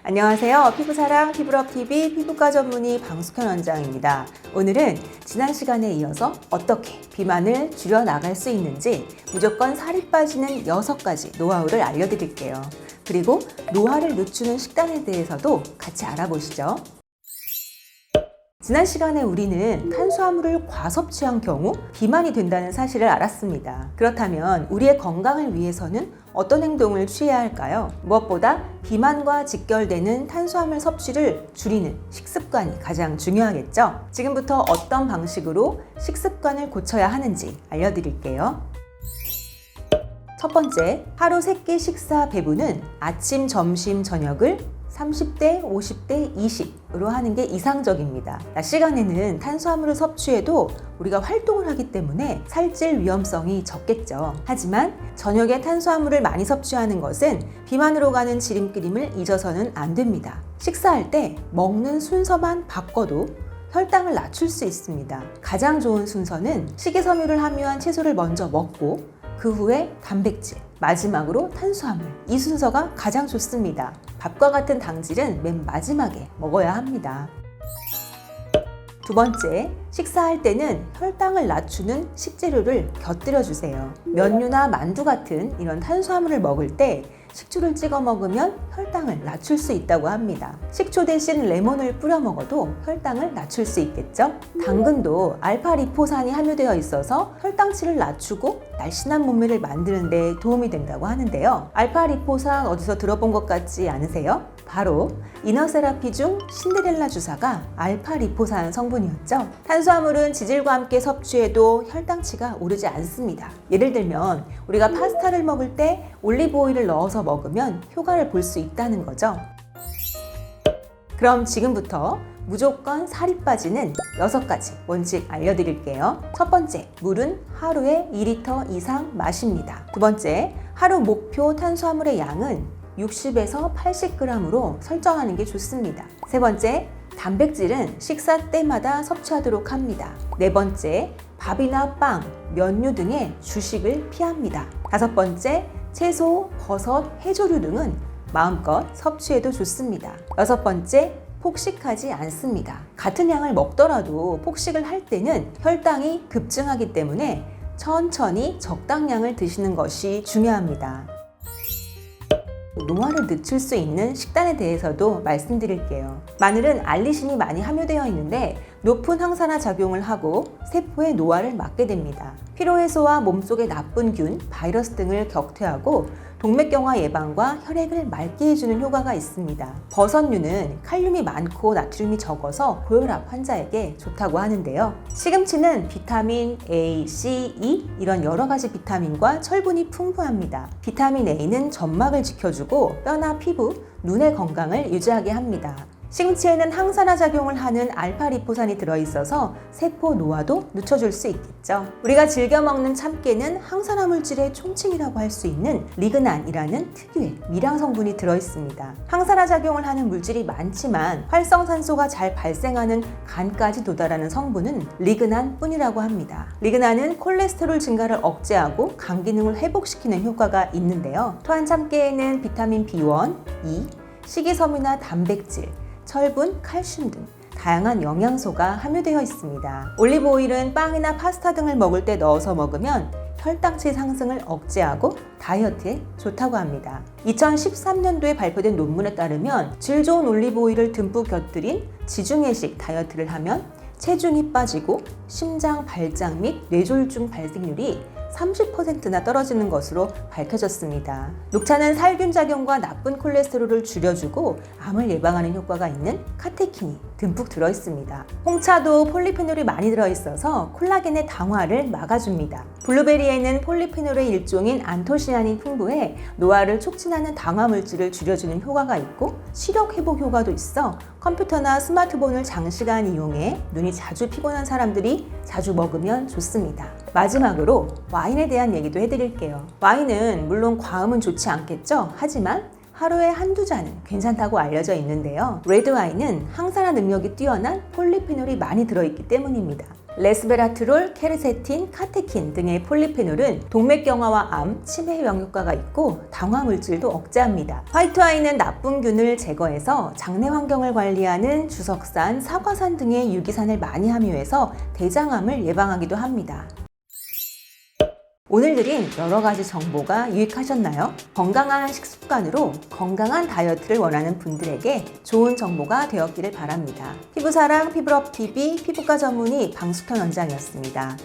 안녕하세요. 피부사랑 피부럽TV 피부과 전문의 방숙현 원장입니다. 오늘은 지난 시간에 이어서 어떻게 비만을 줄여나갈 수 있는지 무조건 살이 빠지는 6가지 노하우를 알려드릴게요. 그리고 노화를 늦추는 식단에 대해서도 같이 알아보시죠. 지난 시간에 우리는 탄수화물을 과섭취한 경우 비만이 된다는 사실을 알았습니다. 그렇다면 우리의 건강을 위해서는 어떤 행동을 취해야 할까요? 무엇보다 비만과 직결되는 탄수화물 섭취를 줄이는 식습관이 가장 중요하겠죠? 지금부터 어떤 방식으로 식습관을 고쳐야 하는지 알려드릴게요. 첫 번째, 하루 3끼 식사 배분은 아침, 점심, 저녁을 30대, 50대, 20으로 하는 게 이상적입니다. 낮 시간에는 탄수화물을 섭취해도 우리가 활동을 하기 때문에 살찔 위험성이 적겠죠. 하지만 저녁에 탄수화물을 많이 섭취하는 것은 비만으로 가는 지름길임을 잊어서는 안 됩니다. 식사할 때 먹는 순서만 바꿔도 혈당을 낮출 수 있습니다. 가장 좋은 순서는 식이섬유를 함유한 채소를 먼저 먹고 그 후에 단백질, 마지막으로 탄수화물. 이 순서가 가장 좋습니다. 밥과 같은 당질은 맨 마지막에 먹어야 합니다. 두 번째, 식사할 때는 혈당을 낮추는 식재료를 곁들여 주세요. 면류나 만두 같은 이런 탄수화물을 먹을 때 식초를 찍어 먹으면 혈당을 낮출 수 있다고 합니다. 식초 대신 레몬을 뿌려 먹어도 혈당을 낮출 수 있겠죠? 당근도 알파리포산이 함유되어 있어서 혈당치를 낮추고 날씬한 몸매를 만드는 데 도움이 된다고 하는데요. 알파리포산 어디서 들어본 것 같지 않으세요? 바로 이너세라피 중 신데렐라 주사가 알파리포산 성분이었죠. 탄수화물은 지질과 함께 섭취해도 혈당치가 오르지 않습니다. 예를 들면 우리가 파스타를 먹을 때 올리브 오일을 넣어서 먹으면 효과를 볼 수 있다는 거죠. 그럼 지금부터 무조건 살이 빠지는 6가지 원칙 알려드릴게요. 첫 번째, 물은 하루에 2리터 이상 마십니다. 두 번째, 하루 목표 탄수화물의 양은 60에서 80g으로 설정하는 게 좋습니다. 세 번째, 단백질은 식사 때마다 섭취하도록 합니다. 네 번째, 밥이나 빵, 면류 등의 주식을 피합니다. 다섯 번째, 채소, 버섯, 해조류 등은 마음껏 섭취해도 좋습니다. 여섯 번째, 폭식하지 않습니다. 같은 양을 먹더라도 폭식을 할 때는 혈당이 급증하기 때문에 천천히 적당량을 드시는 것이 중요합니다. 노화를 늦출 수 있는 식단에 대해서도 말씀드릴게요. 마늘은 알리신이 많이 함유되어 있는데 높은 항산화 작용을 하고 세포의 노화를 막게 됩니다. 피로해소와 몸속의 나쁜 균, 바이러스 등을 격퇴하고 동맥경화 예방과 혈액을 맑게 해주는 효과가 있습니다. 버섯류는 칼륨이 많고 나트륨이 적어서 고혈압 환자에게 좋다고 하는데요. 시금치는 비타민 A, C, E 이런 여러 가지 비타민과 철분이 풍부합니다. 비타민 A는 점막을 지켜주고 뼈나 피부, 눈의 건강을 유지하게 합니다. 시금치에는 항산화 작용을 하는 알파리포산이 들어있어서 세포 노화도 늦춰줄 수 있겠죠. 우리가 즐겨 먹는 참깨는 항산화 물질의 총칭이라고 할 수 있는 리그난이라는 특유의 미량 성분이 들어있습니다. 항산화 작용을 하는 물질이 많지만 활성산소가 잘 발생하는 간까지 도달하는 성분은 리그난 뿐이라고 합니다. 리그난은 콜레스테롤 증가를 억제하고 간 기능을 회복시키는 효과가 있는데요. 또한 참깨에는 비타민 B1, E, 식이섬유나 단백질, 철분, 칼슘 등 다양한 영양소가 함유되어 있습니다. 올리브 오일은 빵이나 파스타 등을 먹을 때 넣어서 먹으면 혈당치 상승을 억제하고 다이어트에 좋다고 합니다. 2013년도에 발표된 논문에 따르면 질 좋은 올리브 오일을 듬뿍 곁들인 지중해식 다이어트를 하면 체중이 빠지고 심장 발작 및 뇌졸중 발생률이 30%나 떨어지는 것으로 밝혀졌습니다. 녹차는 살균 작용과 나쁜 콜레스테롤을 줄여주고 암을 예방하는 효과가 있는 카테킨이 듬뿍 들어있습니다. 홍차도 폴리페놀이 많이 들어있어서 콜라겐의 당화를 막아줍니다. 블루베리에는 폴리페놀의 일종인 안토시아닌이 풍부해 노화를 촉진하는 당화 물질을 줄여주는 효과가 있고 시력 회복 효과도 있어 컴퓨터나 스마트폰을 장시간 이용해 눈이 자주 피곤한 사람들이 자주 먹으면 좋습니다. 마지막으로 와인에 대한 얘기도 해드릴게요. 와인은 물론 과음은 좋지 않겠죠? 하지만 하루에 한두 잔은 괜찮다고 알려져 있는데요. 레드 와인은 항산화 능력이 뛰어난 폴리페놀이 많이 들어있기 때문입니다. 레스베라트롤, 케르세틴, 카테킨 등의 폴리페놀은 동맥경화와 암, 치매 예방 효과가 있고 당화 물질도 억제합니다. 화이트와인은 나쁜균을 제거해서 장내 환경을 관리하는 주석산, 사과산 등의 유기산을 많이 함유해서 대장암을 예방하기도 합니다. 오늘 드린 여러 가지 정보가 유익하셨나요? 건강한 식습관으로 건강한 다이어트를 원하는 분들에게 좋은 정보가 되었기를 바랍니다. 피부사랑 피부럽TV 피부과 전문의 방숙현 원장이었습니다.